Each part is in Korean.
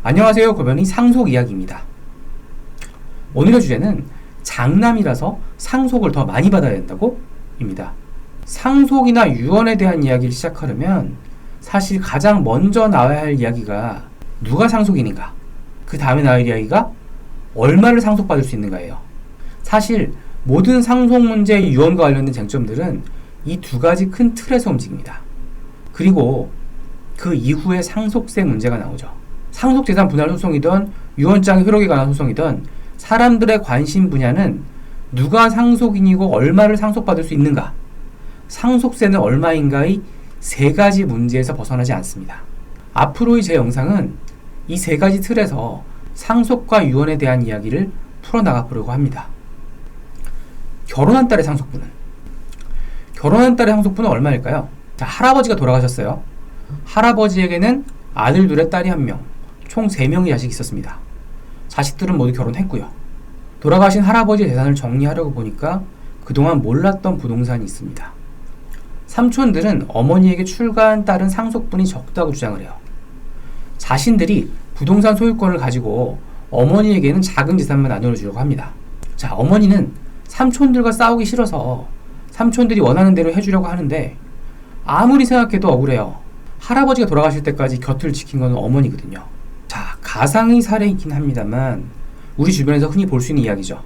안녕하세요. 고변이 상속 이야기입니다. 오늘의 주제는 장남이라서 상속을 더 많이 받아야 된다고? 입니다. 상속이나 유언에 대한 이야기를 시작하려면 사실 가장 먼저 나와야 할 이야기가 누가 상속인인가, 그 다음에 나올 이야기가 얼마를 상속받을 수 있는가예요. 사실 모든 상속 문제 유언과 관련된 쟁점들은 이 두 가지 큰 틀에서 움직입니다. 그리고 그 이후에 상속세 문제가 나오죠. 상속재산 분할 소송이든 유언장 효력에 관한 소송이든 사람들의 관심 분야는 누가 상속인이고 얼마를 상속받을 수 있는가, 상속세는 얼마인가의 세 가지 문제에서 벗어나지 않습니다. 앞으로의 제 영상은 이 세 가지 틀에서 상속과 유언에 대한 이야기를 풀어나가 보려고 합니다. 결혼한 딸의 상속분은? 결혼한 딸의 상속분은 얼마일까요? 자, 할아버지가 돌아가셨어요. 할아버지에게는 아들 둘에 딸이 1명, 총 3명의 자식이 있었습니다. 자식들은 모두 결혼했고요. 돌아가신 할아버지의 재산을 정리하려고 보니까 그동안 몰랐던 부동산이 있습니다. 삼촌들은 어머니에게 출가한 딸은 상속분이 적다고 주장을 해요. 자신들이 부동산 소유권을 가지고 어머니에게는 작은 재산만 나눠주려고 합니다. 자, 어머니는 삼촌들과 싸우기 싫어서 삼촌들이 원하는 대로 해주려고 하는데 아무리 생각해도 억울해요. 할아버지가 돌아가실 때까지 곁을 지킨 건 어머니거든요. 자, 가상의 사례이긴 합니다만 우리 주변에서 흔히 볼 수 있는 이야기죠.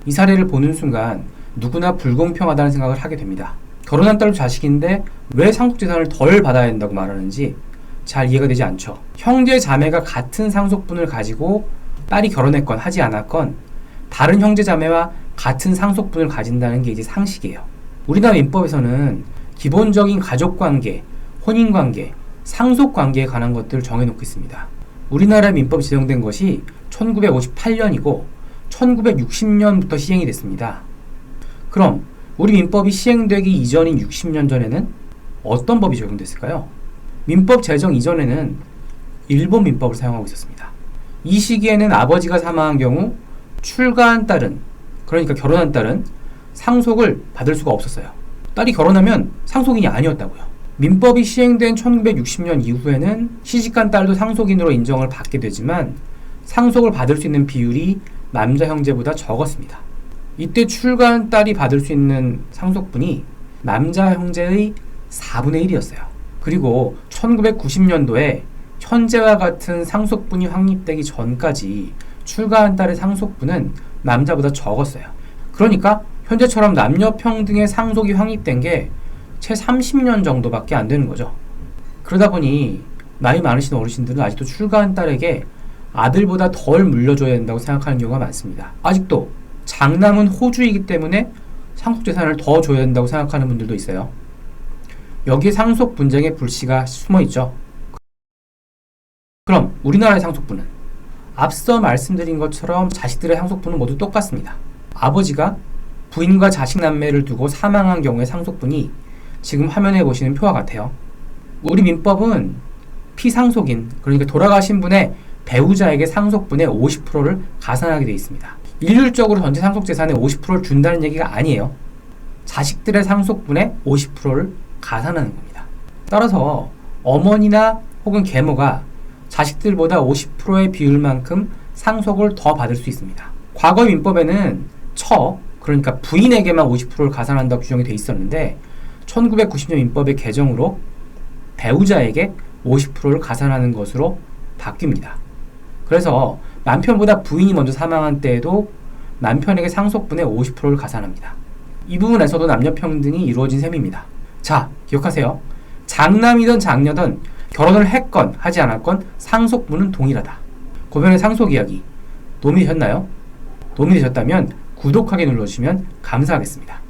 이 사례를 보는 순간 누구나 불공평하다는 생각을 하게 됩니다. 결혼한 딸도 자식인데 왜 상속재산을 덜 받아야 된다고 말하는지 잘 이해가 되지 않죠. 형제 자매가 같은 상속분을 가지고 딸이 결혼했건 하지 않았건 다른 형제 자매와 같은 상속분을 가진다는 게 이제 상식이에요. 우리나라 민법에서는 기본적인 가족관계, 혼인관계, 상속관계에 관한 것들을 정해놓고 있습니다. 우리나라 민법이 제정된 것이 1958년이고 1960년부터 시행이 됐습니다. 그럼 우리 민법이 시행되기 이전인 60년 전에는 어떤 법이 적용됐을까요? 민법 제정 이전에는 일본 민법을 사용하고 있었습니다. 이 시기에는 아버지가 사망한 경우 출가한 딸은, 그러니까 결혼한 딸은 상속을 받을 수가 없었어요. 딸이 결혼하면 상속인이 아니었다고요. 민법이 시행된 1960년 이후에는 시집간 딸도 상속인으로 인정을 받게 되지만 상속을 받을 수 있는 비율이 남자 형제보다 적었습니다. 이때 출가한 딸이 받을 수 있는 상속분이 남자 형제의 4분의 1이었어요. 그리고 1990년도에 현재와 같은 상속분이 확립되기 전까지 출가한 딸의 상속분은 남자보다 적었어요. 그러니까 현재처럼 남녀평등의 상속이 확립된 게 채 30년 정도밖에 안 되는 거죠. 그러다 보니 나이 많으신 어르신들은 아직도 출가한 딸에게 아들보다 덜 물려줘야 된다고 생각하는 경우가 많습니다. 아직도 장남은 호주이기 때문에 상속재산을 더 줘야 된다고 생각하는 분들도 있어요. 여기에 상속 분쟁의 불씨가 숨어있죠. 그럼 우리나라의 상속분은? 앞서 말씀드린 것처럼 자식들의 상속분은 모두 똑같습니다. 아버지가 부인과 자식 남매를 두고 사망한 경우의 상속분이 지금 화면에 보시는 표와 같아요. 우리 민법은 피상속인, 그러니까 돌아가신 분의 배우자에게 상속분의 50%를 가산하게 되어 있습니다. 일률적으로 전체 상속재산의 50%를 준다는 얘기가 아니에요. 자식들의 상속분의 50%를 가산하는 겁니다. 따라서 어머니나 혹은 계모가 자식들보다 50%의 비율만큼 상속을 더 받을 수 있습니다. 과거 민법에는 그러니까 부인에게만 50%를 가산한다고 규정이 되어 있었는데 1990년 민법의 개정으로 배우자에게 50%를 가산하는 것으로 바뀝니다. 그래서 남편보다 부인이 먼저 사망한 때에도 남편에게 상속분의 50%를 가산합니다. 이 부분에서도 남녀평등이 이루어진 셈입니다. 자, 기억하세요. 장남이든 장녀든 결혼을 했건 하지 않았건 상속분은 동일하다. 고변의 상속 이야기 도움이 되셨나요? 도움이 되셨다면 구독하기 눌러주시면 감사하겠습니다.